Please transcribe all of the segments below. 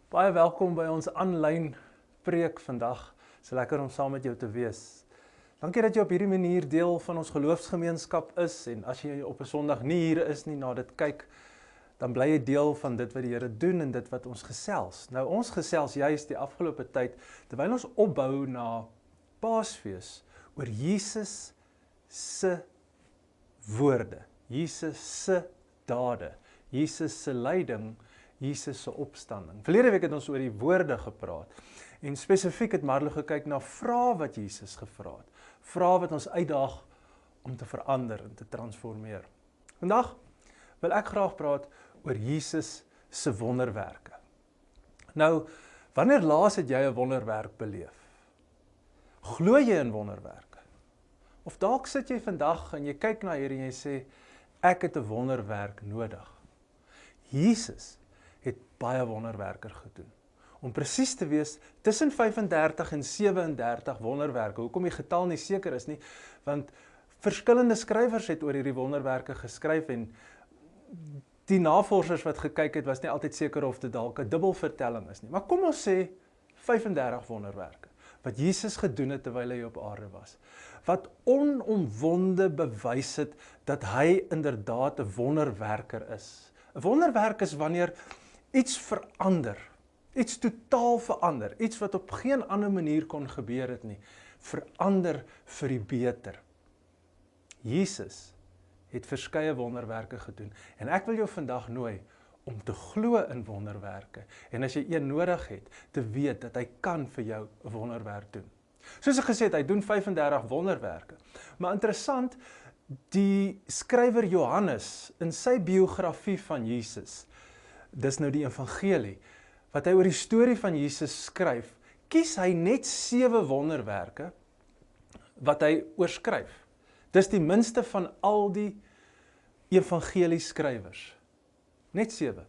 Baie welkom by ons aanlyn preek vandag. Dit is lekker om saam met jou te wees. Dankie dat jy op hierdie manier deel van ons geloofsgemeenskap is en as jy op 'n Sondag nie hier is nie, na dit kyk, dan bly jy deel van dit wat die Here doen en dit wat ons gesels. Nou ons gesels juist die afgelope tyd terwyl ons opbou na Paasfees oor Jesus se woorde, Jesus se dade, Jesus se lyding, Jesus se opstanding. Verlede week het ons oor die woorde gepraat en spesifiek het Marlo gekyk na vrae wat Jesus gevra het. Vrae wat ons uitdaag om te verander en te transformeer. Vandag wil ek graag praat oor Jesus se wonderwerke. Nou, wanneer laas het jy 'n wonderwerk beleef? Glo jy in wonderwerke? Of dalk sit jy vandag en jy kyk na hier en jy sê, ek het 'n wonderwerk nodig. Jesus het baie wonderwerke gedoen. Om presies te wees, tussen 35 en 37 wonderwerke. Hoekom die getal nie seker is nie, want verskillende skrywers het oor hierdie wonderwerke geskryf en die navorsers wat gekyk het, was nie altyd seker of dit dalk 'n dubbelvertelling is nie. Maar kom ons sê 35 wonderwerke wat Jesus gedoen het terwyl hy op aarde was. Wat onomwonde bewys het dat hy inderdaad 'n wonderwerker is. 'n Wonderwerk is wanneer iets verander, iets totaal verander, iets wat op geen ander manier kon gebeur het nie, verander vir die beter. Jesus het verskeie wonderwerke gedoen en ek wil jou vandag nooi om te glo in wonderwerke en as jy een nodig het, te weet dat hy kan vir jou 'n wonderwerk doen. Soos ek gesê het, hy doen 35 wonderwerke. Maar interessant, die skrywer Johannes in sy biografie van Jesus, dis nou die evangelie, wat hy oor die storie van Jesus skryf, kies hy net 7 wonderwerke wat hy oorskryf. Dis die minste van al die evangelieskrywers. Net 7.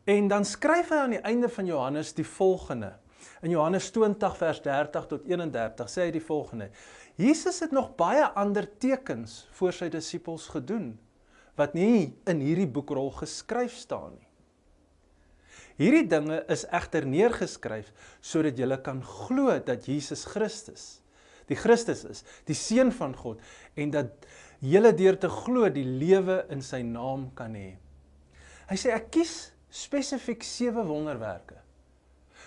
En dan skryf hy aan die einde van Johannes die volgende. In Johannes 20 vers 30 tot 31 sê hy die volgende. Jesus het nog baie ander tekens voor sy disippels gedoen, wat nie in hierdie boekrol geskryf staan nie. Hierdie dinge is egter neergeskryf, sodat julle kan glo dat Jesus Christus, die Christus is, die Seun van God, en dat julle deur te glo die lewe in sy naam kan hê. Hy sê, ek kies spesifiek 7 wonderwerke,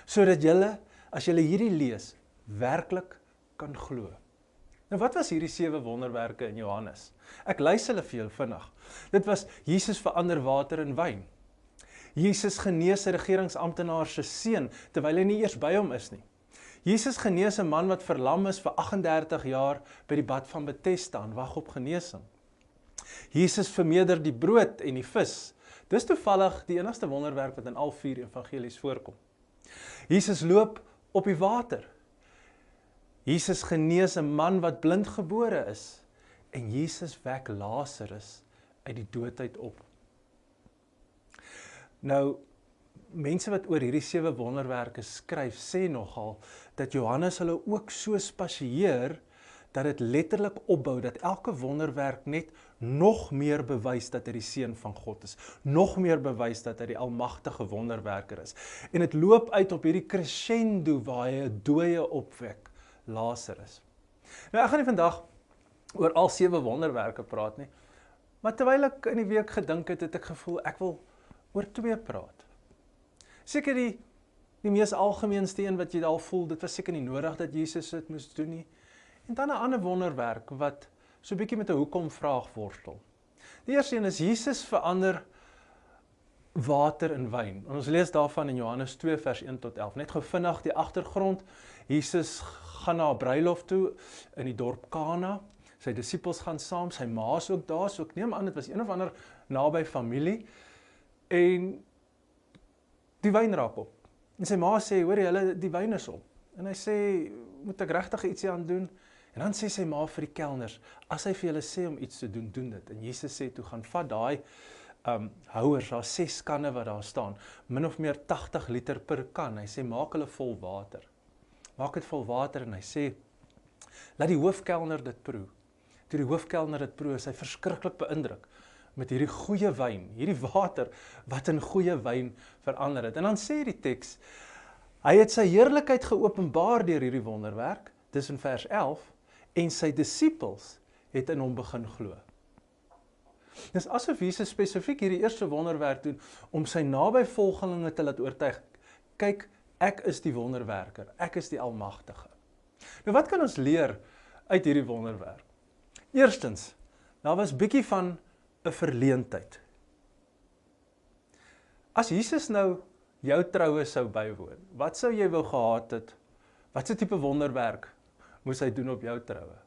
sodat julle, as julle hierdie lees, werklik kan glo. Nou wat was hierdie 7 wonderwerke in Johannes? Ek lys hulle vir jou vinnig. Dit was, Jesus verander water in wyn. Jesus genees 'n regeringsamptenaar se seun, terwyl hy nie eers by hom is nie. Jesus genees 'n man wat verlam is vir 38 jaar by die bad van Bethesda en wag op genesing. Jesus vermeerder die brood en die vis. Dis toevallig die enigste wonderwerk wat in al 4 evangelies voorkom. Jesus loop op die water. Jesus genees 'n man wat blind gebore is. En Jesus wek Lazarus uit die dood uit op. Nou, mense wat oor hierdie 7 wonderwerke skryf, sê nogal dat Johannes hulle ook so spasieer, dat dit letterlik opbou, dat elke wonderwerk net nog meer bewys dat hy die Seun van God is, nog meer bewys dat hy die almagtige wonderwerker is. En dit loop uit op hierdie crescendo waar hy 'n dooie opwek, Lazarus. Nou ek gaan nie vandag oor al 7 wonderwerke praat nie, maar terwyl ek in die week gedink het, het ek gevoel, ek wil oor 2 praat. Seker die mees algemeenste een wat jy al voel, dit was seker nie nodig dat Jesus dit moes doen nie. En dan 'n ander wonderwerk wat so 'n bietjie met 'n hoekom vraag worstel. Die eerste een is Jesus verander water in wyn. En ons lees daarvan in Johannes 2 vers 1 tot 11. Net gou vinnig die agtergrond. Jesus gaan na 'n bruilof toe in die dorp Kana. Sy disippels gaan saam, sy ma is ook daar, so ek neem aan dit was een of ander naby familie. En die wyn raak op. En sy ma sê, hoor jy, die wyn is op. En hy sê, moet ek regtig ietsie aan doen? En dan sê sy ma vir die kelners, as hy vir julle sê om iets te doen, doen dit. En Jesus sê, toe gaan vat daai houers, daar 6 kanne wat daar staan, min of meer 80 liter per kan. Hy sê, maak hulle vol water. Maak dit vol water en hy sê, laat die hoofkelner dit proe. Toe die hoofkelner dit proe, is hy verskriklik beïndruk. met hierdie goeie wyn, hierdie water wat in goeie wyn verander het. En dan sê die teks, hy het sy heerlikheid geopenbaar deur hierdie wonderwerk, dis in vers 11, en sy disippels het in hom begin glo. Dis asof Jesus spesifiek hierdie eerste wonderwerk doen, om sy naby volgelinge te laat oortuig, kyk, ek is die wonderwerker, ek is die almagtige. Nou wat kan ons leer uit hierdie wonderwerk? Eerstens, daar was bietjie van 'n verleentheid. As Jesus nou jou troue sou bywoon, wat sou jy wou gehad het? Wat se tipe wonderwerk moes hy doen op jou troue?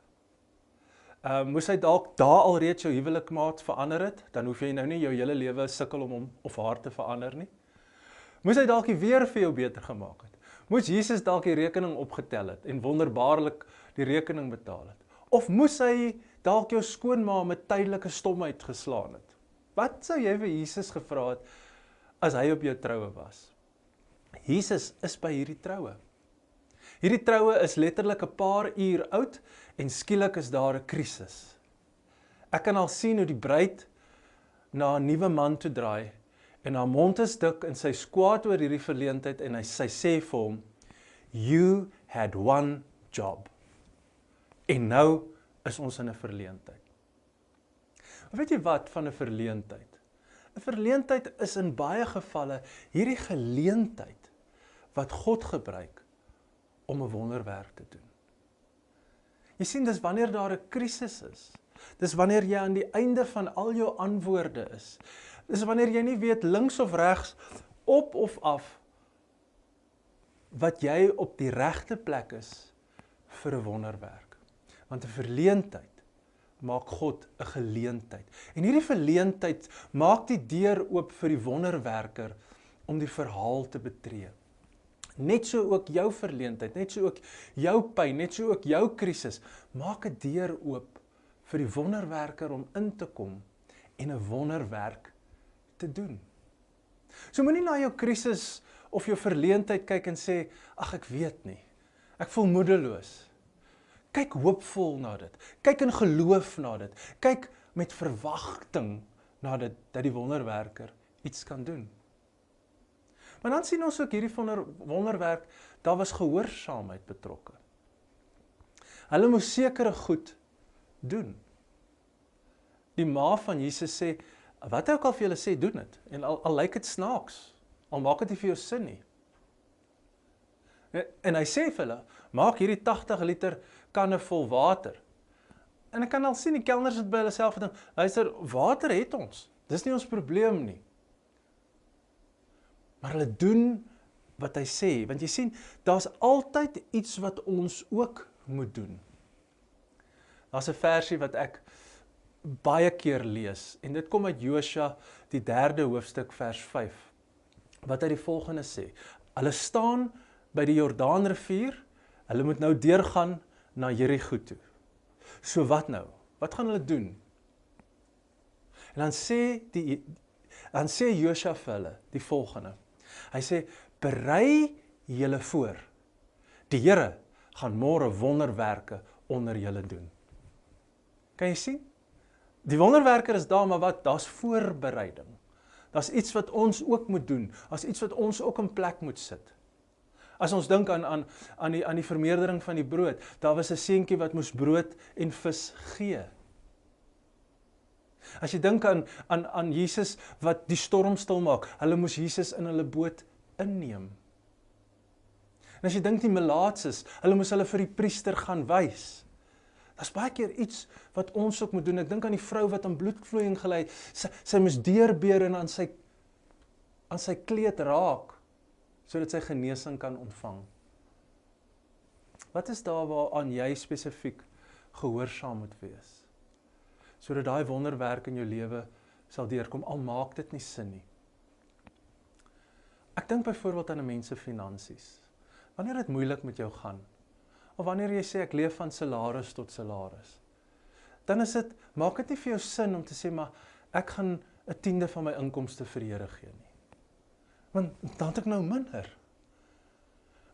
Moes hy dalk daar alreeds jou huwelikmaat verander het? Dan hoef jy nou nie jou hele lewe sukkel om hom of haar te verander nie. Moes hy dalk die weer vir jou beter gemaak het? Moes Jesus dalk die rekening opgetel het en wonderbaarlik die rekening betaal het? Of moes hy dalk jou skoonma met tydelike stomheid geslaan het? Wat sou jy vir Jesus gevra het as hy op jou troue was? Jesus is by hierdie troue. Hierdie troue is letterlik 'n paar uur oud en skielik is daar 'n krisis. Ek kan al sien hoe die bruid na 'n nuwe man toe draai en haar mond is dik en sy is kwaad oor hierdie verleentheid en sy sê vir hom, "You had one job." En nou is ons in 'n verleentheid. Maar weet jy wat van 'n verleentheid? 'n Verleentheid is in baie gevalle hierdie geleentheid wat God gebruik om 'n wonderwerk te doen. Jy sien, dis wanneer daar 'n krisis is. Dis wanneer jy aan die einde van al jou antwoorde is. Dis wanneer jy nie weet links of regs, op of af, wat jy op die regte plek is vir 'n wonderwerk. Want 'n verleentheid maak God 'n geleentheid. En hierdie verleentheid maak die deur oop vir die wonderwerker om die verhaal te betree. Net so ook jou verleentheid, net so ook jou pyn, net so ook jou krisis, maak 'n deur oop vir die wonderwerker om in te kom en 'n wonderwerk te doen. So moenie na jou krisis of jou verleentheid kyk en sê, ag ek weet nie, ek voel moedeloos. Kyk hoopvol na dit, kyk in geloof na dit, kyk met verwagting na dit, dat die wonderwerker iets kan doen. Maar dan sien ons ook hierdie wonderwerk, daar was gehoorsaamheid betrokke. Hulle moes sekere goed doen. Die ma van Jesus sê, wat hy ook al vir julle sê, doen dit. En al lyk dit snaaks, al maak dit nie vir jou sin nie. En hy sê vir hulle, maak hierdie 80 liter kanne vol water. En ek kan al sien, die kelners het by hulle self gedink, luister, water het ons, dis nie ons probleem nie. Maar hulle doen wat hy sê, want jy sien, daar's altyd iets wat ons ook moet doen. Daar's 'n versie wat ek baie keer lees, en dit kom uit Josua, die 3de hoofstuk, vers 5, wat hy die volgende sê, hulle staan by die Jordaanrivier, hulle moet nou deurgaan na Jerigo toe. So wat nou? Wat gaan hulle doen? En dan sê Josua vir hulle die volgende. Hy sê, berei julle voor. Die Here gaan môre wonderwerke onder julle doen. Kan jy sien? Die wonderwerker is daar, maar wat? Daar's voorbereiding. Daar's iets wat ons ook moet doen. Daar's iets wat ons ook in plek moet sit. As ons dink aan die vermeerdering van die brood, daar was 'n seentjie wat moes brood en vis gee. As jy dink aan Jesus wat die storm stil maak, hulle moes Jesus in hulle boot inneem. En as jy dink die melaatses, hulle moes hulle vir die priester gaan wys. Daar's baie keer iets wat ons ook moet doen. Ek dink aan die vrou wat aan bloedvloeiing gely het. Sy moes deurbeur en aan sy kleed raak, sodat sy genesing kan ontvang. Wat is daar waaraan jy spesifiek gehoorsaam moet wees? Sodat daai wonderwerk in jou lewe sal deurkom, al maak dit nie sin nie. Ek dink byvoorbeeld aan 'n mens se finansies. Wanneer dit moeilik met jou gaan, of wanneer jy sê ek leef van salaris tot salaris, dan maak dit nie vir jou sin om te sê, maar ek gaan 'n 10de van my inkomste vir die Here gee nie. Want dan het ek nou minder.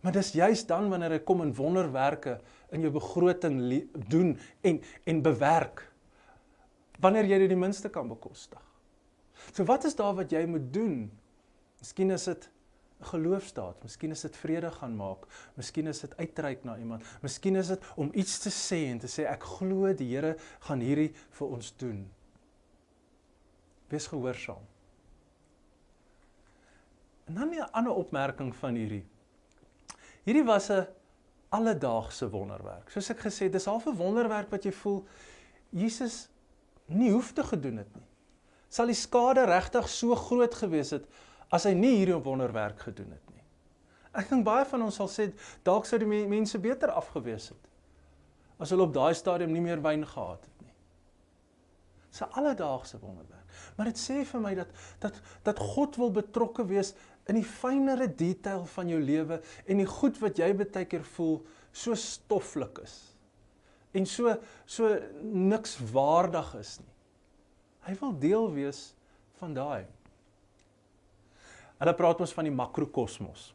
Maar dis juist dan wanneer hy kom en wonderwerke in jou begroting doen en bewerk, wanneer jy dit die minste kan bekostig. So wat is daar wat jy moet doen? Miskien is dit 'n geloofsdaad, miskien is dit vrede gaan maak, miskien is dit uitreik na iemand, miskien is dit om iets te sê en te sê ek glo die Here gaan hierdie vir ons doen. Wees gehoorsaam. En dan 'n ander opmerking van hierdie. Hierdie was 'n alledaagse wonderwerk. Soos ek gesê, dis half 'n wonderwerk wat jy voel Jesus nie hoef te gedoen het nie. Sal die skade regtig so groot gewees het as hy nie hierdie wonderwerk gedoen het nie. Ek dink baie van ons sal sê dalk sou die mense beter afgewees het as hulle op daai stadium nie meer wyn gehad het nie. Dis 'n alledaagse wonderwerk. Maar dit sê vir my dat God wil betrokke wees in die fynere detail van jou lewe en die goed wat jy baie keer voel so stoflik is en so niks waardig is nie. Hy wil deel wees van daai. Hulle praat ons van die makrokosmos.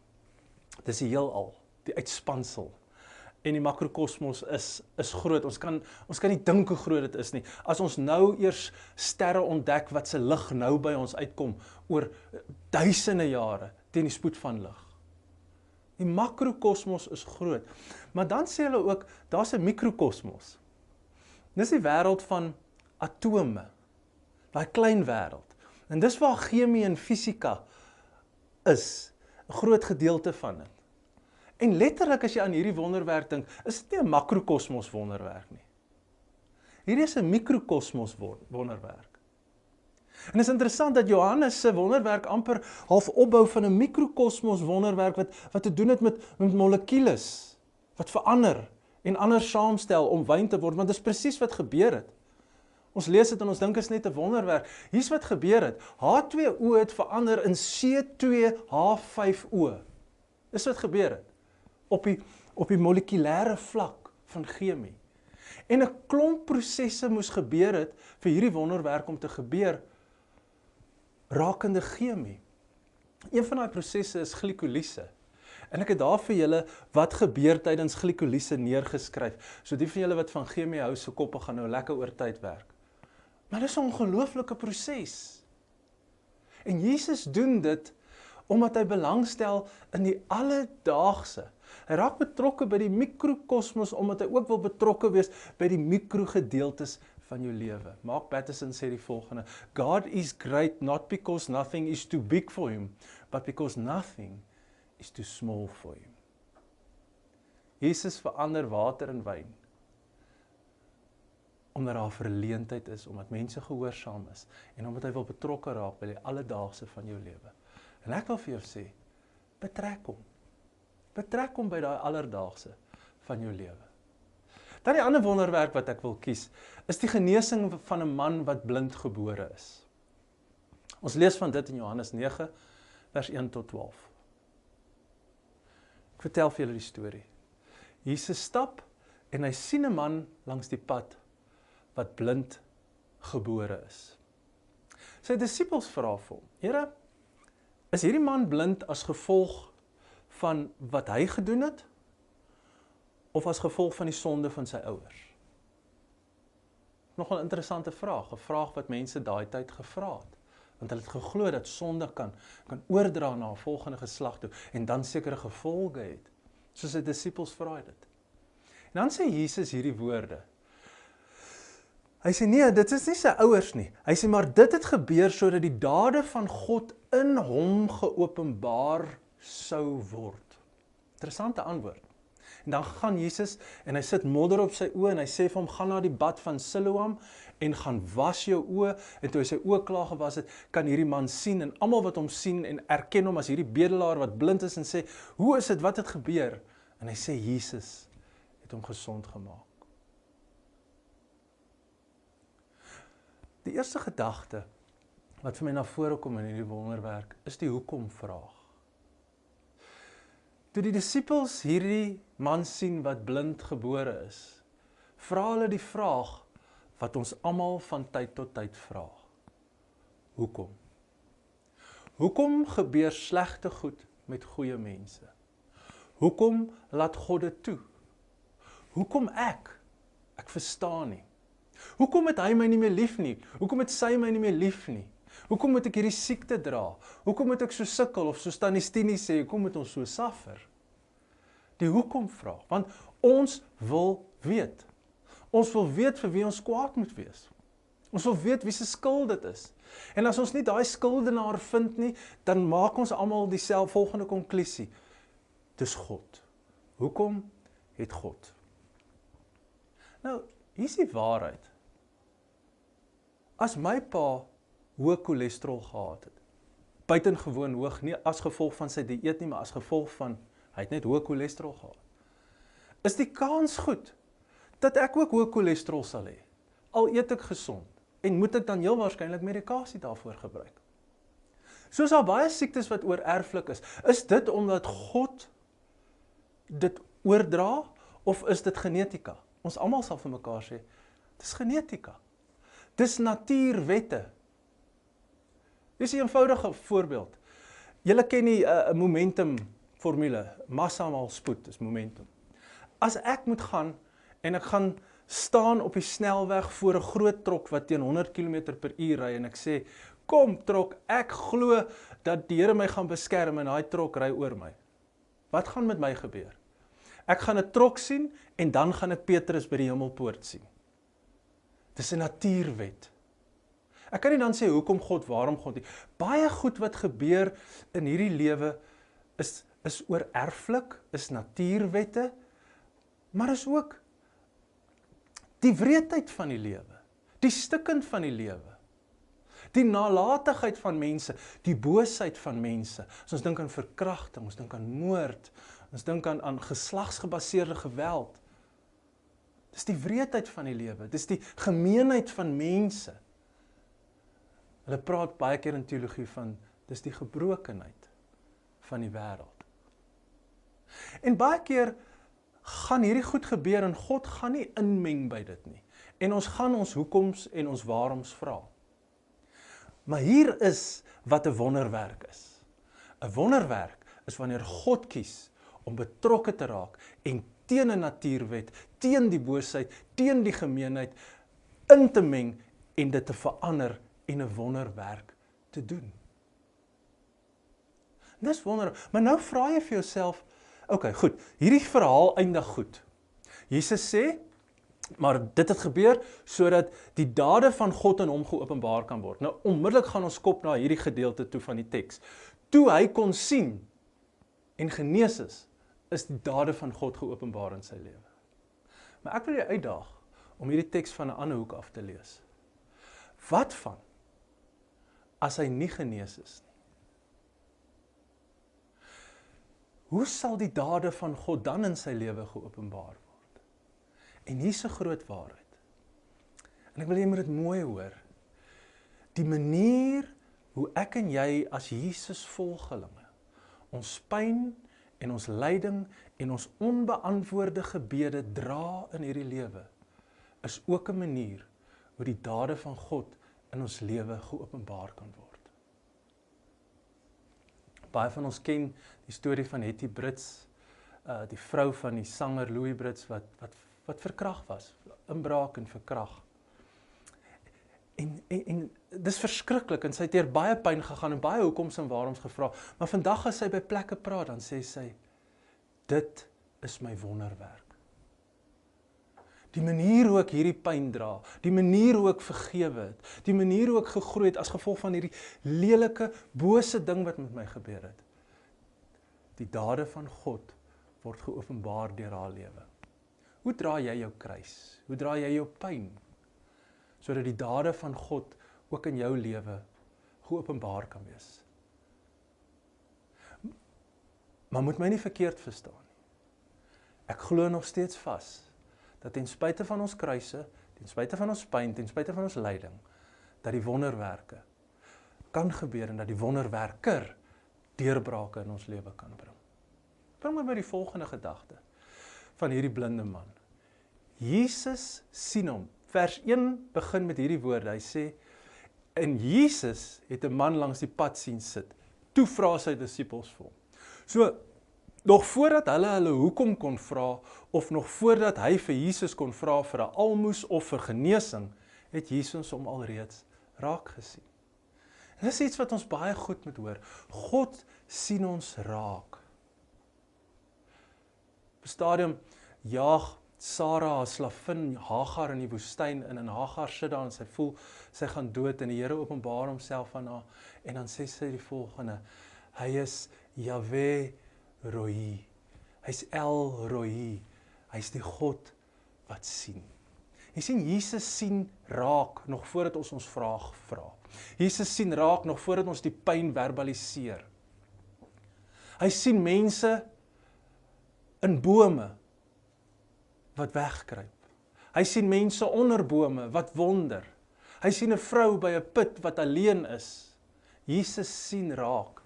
Dis die heelal, die uitspansel. En die makrokosmos is groot. Ons kan nie dink hoe groot dit is nie. As ons nou eers sterre ontdek wat se lig nou by ons uitkom oor duisende jare teen die spoed van lig. Die makrokosmos is groot. Maar dan sê hulle ook, daar's 'n mikrokosmos. Dis die wêreld van atome. Daai klein wêreld. En dis waar chemie en fisika is 'n groot gedeelte van dit. En letterlik as jy aan hierdie wonderwerk dink, is dit nie 'n makrokosmos wonderwerk nie. Hierdie is 'n mikrokosmos wonderwerk. En is interessant dat Johannes se wonderwerk amper half opbou van 'n mikrokosmos wonderwerk wat te doen het met molekules wat verander en anders saamstel om wyn te word, want dis presies wat gebeur het. Ons lees dit en ons dink is net 'n wonderwerk. Hier's wat gebeur het. H2O het verander in C2H5O. Dis wat gebeur het. Op die molekulêre vlak van chemie. En 'n klomp prosesse moes gebeur het vir hierdie wonderwerk om te gebeur rakende chemie. Een van daai prosesse is glikoliese. En ek het daar vir julle wat gebeur tydens glikoliese neergeskryf. So die van julle wat van chemie hou se koppe gaan nou lekker oor tyd werk. Maar dis 'n ongelooflike proses. En Jesus doen dit omdat hy belangstel in die alledaagse. Hy raak betrokke by die mikrokosmos omdat hy ook wil betrokke wees by die mikrogedeeltes van jou lewe. Mark Batterson sê die volgende: God is great not because nothing is too big for him, but because nothing is too small for him. Jesus verander water in wyn. Omdat daar 'n verleentheid is, omdat mense gehoorsaam is en omdat hy wil betrokke raak by die alledaagse van jou lewe. En ek wil vir jou sê, betrek hom. Betrek hom by daai alledaagse van jou lewe. Dan die ander wonderwerk wat ek wil kies, is die genesing van 'n man wat blind gebore is. Ons lees van dit in Johannes 9, vers 1 tot 12. Ek vertel vir julle die storie. Jesus stap en hy sien 'n man langs die pad wat blind gebore is. Sy disippels vra vir hom: Here, is hierdie man blind as gevolg van wat hy gedoen het, of as gevolg van die sonde van sy ouers? Nog 'n interessante vraag, 'n vraag wat mense daai tyd gevra het, want hulle het geglo dat sonde kan oordra na 'n volgende geslag toe, en dan sekere gevolge het, soos sy disippels vra dit. En dan sê Jesus hierdie woorde. Hy sê nee, dit is nie sy ouers nie. Hy sê maar dit het gebeur sodat die dade van God in hom geopenbaar sou word. Interessante antwoord. En dan gaan Jesus en hy sit modder op sy oë en hy sê vir hom, gaan na die bad van Siloam en gaan was jou oë. En toe hy sy oë klaar gewas het, kan hierdie man sien en almal wat hom sien en erken hom as hierdie bedelaar wat blind is en sê, hoe is dit, wat het gebeur? En hy sê Jesus het hom gesond gemaak. Die eerste gedagte wat vir my na vore kom in hierdie wonderwerk, is die hoekom vraag. Toe die disippels hierdie man sien wat blind gebore is, vra hulle die vraag wat ons almal van tyd tot tyd vra. Hoekom? Hoekom gebeur slegte goed met goeie mense? Hoekom laat God dit toe? Hoekom ek? Ek verstaan nie. Hoekom het hy my nie meer lief nie? Hoekom het sy my nie meer lief nie? Hoekom moet ek hierdie siekte dra? Hoekom moet ek so sukkel of so Tannie Stini sê, hoekom moet ons so suffer? Die hoekom vraag, want ons wil weet. Ons wil weet vir wie ons kwaad moet wees. Ons wil weet wie se skuld dit is. En as ons nie daai skuldenaar vind nie, dan maak ons almal die volgende konklusie. Dis God. Hoekom het God? Nou, hier is die waarheid. As my pa hoë cholesterol gehad het, buitengewoon hoog, nie as gevolg van sy dieet nie, maar as gevolg van, hy het net hoë cholesterol gehad, is die kans goed, dat ek ook hoë cholesterol sal hê. Al eet ek gesond, en moet ek dan heel waarskynlik medikasie daarvoor gebruik. Soos daar baie siektes wat oorerflik is dit omdat God dit oordra, of is dit genetika? Ons almal sal vir mekaar sê, dis genetika. Dis natuurwette. Dis 'n eenvoudige voorbeeld. Julle ken die momentum formule, massa maal spoed is momentum. As ek moet gaan, en ek gaan staan op die snelweg voor 'n groot trok wat teen 100 km/h ry, en ek sê, kom trok, ek glo dat die Here my gaan beskerm, en daai trok ry oor my. Wat gaan met my gebeur? Ek gaan 'n trok sien, en dan gaan ek Petrus by die hemelpoort sien. Dis 'n natuurwet. Ek kan nie dan sê, hoekom God, waarom God nie. Baie goed wat gebeur in hierdie lewe, is oorerflik, is natuurwette, maar is ook die wreedheid van die lewe, die stikkend van die lewe, die nalatigheid van mense, die boosheid van mense. As ons dink aan verkrachting, ons dink aan moord, ons dink aan geslagsgebaseerde geweld. Dis die wreedheid van die lewe, dis die gemeenheid van mense. Hulle praat baie keer in teologie van, dis die gebrokenheid van die wêreld. En baie keer gaan hierdie goed gebeur, en God gaan nie inmeng by dit nie. En ons gaan ons hoekoms en ons waaroms vra. Maar hier is wat 'n wonderwerk is. 'n Wonderwerk is wanneer God kies om betrokke te raak en teen 'n natuurwet, teen die boosheid, teen die gemeenheid in te meng en dit te verander en 'n wonderwerk te doen. Dis wonder, maar nou vra jy vir jouself, okay, goed, hierdie verhaal eindig goed. Jesus sê, maar dit het gebeur sodat die dade van God in hom geopenbaar kan word. Nou onmiddellik gaan ons kop na hierdie gedeelte toe van die teks. Toe hy kon sien en genees is die dade van God geopenbaar in sy lewe. Maar ek wil jou uitdaag om hierdie teks van 'n ander hoek af te lees. Wat van as hy nie genees is nie? Hoe sal die dade van God dan in sy lewe geopenbaar word? En hier's 'n groot waarheid. En ek wil jy moet dit mooi hoor. Die manier hoe ek en jy as Jesus volgelinge, ons pyn en ons lyding en ons onbeantwoorde gebede dra in hierdie lewe, is ook 'n manier hoe die dade van God in ons lewe geopenbaar kan word. Baie van ons ken die storie van Hetty Brits, die vrou van die sanger Louis Brits, wat verkragt was, inbraak en verkragt. En dis verskriklik, en sy het deur baie pyn gegaan, en baie hoekoms en waaroms gevra, maar vandag as sy by plekke praat, dan sê sy, dit is my wonderwerk. Die manier hoe ek hierdie pyn dra, die manier hoe ek vergewe het, die manier hoe ek gegroei het as gevolg van hierdie lelike, bose ding wat met my gebeur het. Die dade van God word geopenbaar deur haar lewe. Hoe dra jy jou kruis? Hoe dra jy jou pyn? Sodat die dade van God ook in jou lewe geopenbaar kan wees. Maar moet my nie verkeerd verstaan. Ek glo nog steeds vas dat ten spyte van ons kruise, ten spyte van ons pyn, ten spyte van ons lyding, dat die wonderwerke kan gebeur en dat die wonderwerker deurbrake in ons lewe kan bring. Bring my by die volgende gedagte van hierdie blinde man. Jesus sien hom. Vers 1 begin met hierdie woorde. Hy sê, en Jesus het 'n man langs die pad sien sit. Toe vra sy disippels vir hom. So, nog voordat hulle hoekom kon vra, of nog voordat hy vir Jesus kon vra vir 'n almoes of vir genesing, het Jesus hom alreeds raak gesien. Dit is iets wat ons baie goed moet hoor. God sien ons raak. Op 'n stadium jaag Sara haar slavin Hagar in die woestyn in, en Hagar sit daar en sy voel sy gaan dood, en die Here openbaar homself aan haar, en dan sê sy die volgende: hy is Yahweh Roi. Hy's El Roi. Hy's die God wat sien. Jy sien, Jesus sien raak nog voordat ons vraag vra. Jesus sien raak nog voordat ons die pyn verbaliseer. Hy sien mense in bome wat wegkruip. Hy sien mense onder bome wat wonder. Hy sien 'n vrou by 'n put wat alleen is. Jesus sien raak.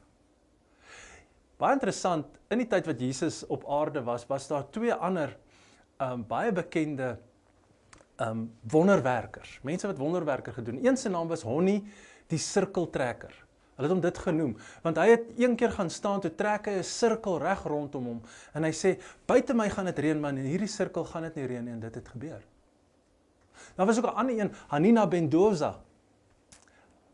Baie interessant, in die tyd wat Jesus op aarde was daar twee ander baie bekende wonderwerkers. Mense wat wonderwerke gedoen. Een se naam was Honnie die sirkeltrekker. Hulle het hom dit genoem, want hy het een keer gaan staan, toe trek hy 'n sirkel reg rondom hom, en hy sê, buite my gaan dit reën, maar in hierdie sirkel gaan dit nie reën nie, en dit het gebeur. Daar was ook 'n ander een, Hanina Mendoza.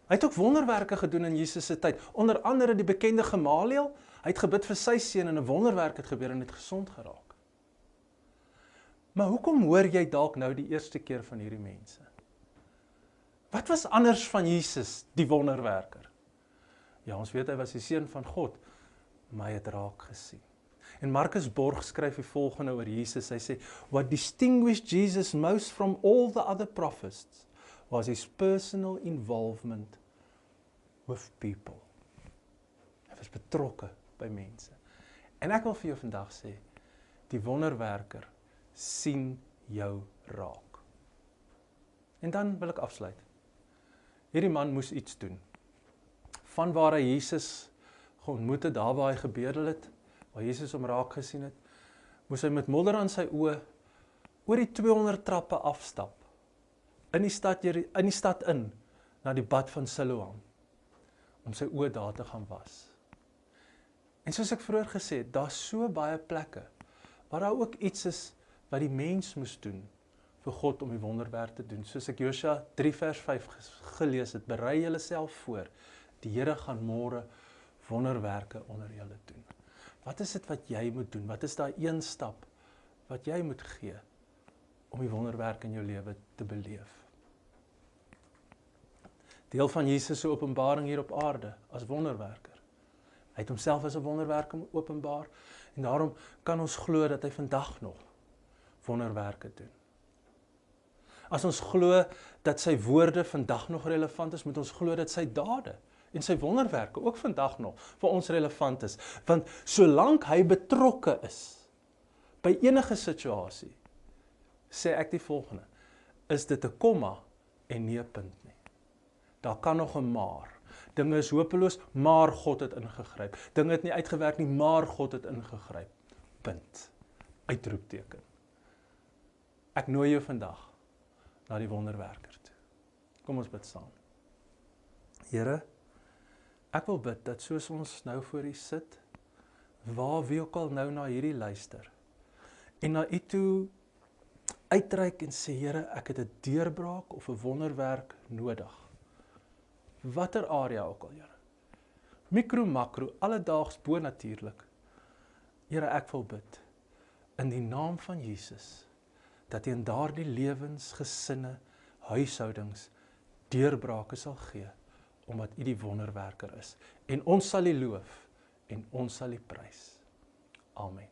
Hy het ook wonderwerke gedoen in Jesus se tyd, onder andere die bekende Gamaliel. Hy het gebid vir sy seun, en 'n wonderwerk het gebeur, en het gesond geraak. Maar hoekom hoor jy dalk nou die eerste keer van hierdie mense? Wat was anders van Jesus, die wonderwerker? Ja, ons weet hy was die seun van God, maar hy het raak gesien. En Marcus Borg skryf die volgende oor Jesus. Hy sê, what distinguished Jesus most from all the other prophets was his personal involvement with people. Hy was betrokke by mense. En ek wil vir jou vandag sê, die wonderwerker sien jou raak. En dan wil ek afsluit. Hierdie man moes iets doen. Van waar hy Jesus geontmoet het, daar waar hy gebedel het, waar Jesus hom raak gesien het, moes hy met modder aan sy oë oor die 200 trappe afstap, in die stad in, na die bad van Siloam, om sy oë daar te gaan was. En soos ek vroeër gesê het, daar's so baie plekke, waar daar ook iets is, wat die mens moes doen, vir God om die wonderwerk te doen. Soos ek Josua 3 vers 5 gelees het, berei julle self voor, die Here gaan môre wonderwerke onder julle doen. Wat is dit wat jy moet doen? Wat is daai een stap wat jy moet gee om die wonderwerk in jou lewe te beleef? Deel van Jesus se openbaring hier op aarde as wonderwerker. Hy het homself as 'n wonderwerker openbaar, en daarom kan ons glo dat hy vandag nog wonderwerke doen. As ons glo dat sy woorde vandag nog relevant is, moet ons glo dat sy dade en sy wonderwerke ook vandag nog vir ons relevant is. Want solank hy betrokke is by enige situasie, sê ek die volgende, is dit 'n komma en nie 'n punt nie. Daar kan nog 'n maar. Dinge is hopeloos, maar God het ingegryp. Dinge het nie uitgewerk nie, maar God het ingegryp. Punt. Uitroepteken. Ek nooi jou vandag na die wonderwerker toe. Kom ons bid saam. Here, ek wil bid dat soos ons nou voor U sit, waar wie ook al nou na hierdie luister, en na U toe uitreik en sê, Here, ek het 'n deurbraak of 'n wonderwerk nodig. Watter area ook al, Here. Mikro, makro, alledaags, bonatuurlik. Here, ek wil bid, in die naam van Jesus, dat U in daardie lewens, gesinne, huishoudings, deurbrake sal gee, omdat U die wonderwerker is. En ons sal U loof, en ons sal U prys. Amen.